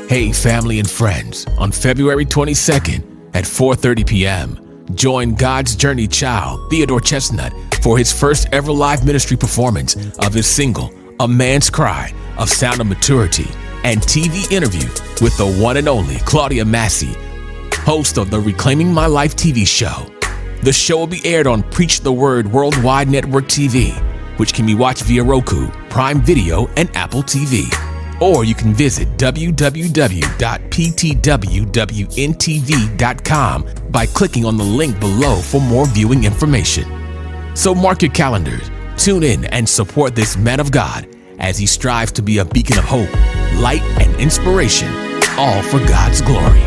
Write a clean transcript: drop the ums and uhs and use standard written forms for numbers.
Hey, family and friends, on February 22nd at 4:30 p.m., join God's Journey child, Theodore Chestnut, for his first ever live ministry performance of his single, A Man's Cry, of Sound of Maturity, and TV interview with the one and only Claudia Massey, host of the Reclaiming My Life TV show. The show will be aired on Preach the Word Worldwide Network TV, which can be watched via Roku, Prime Video, and Apple TV. Or you can visit www.ptwwntv.com by clicking on the link below for more viewing information. So mark your calendars, tune in, and support this man of God as he strives to be a beacon of hope, light, and inspiration, all for God's glory.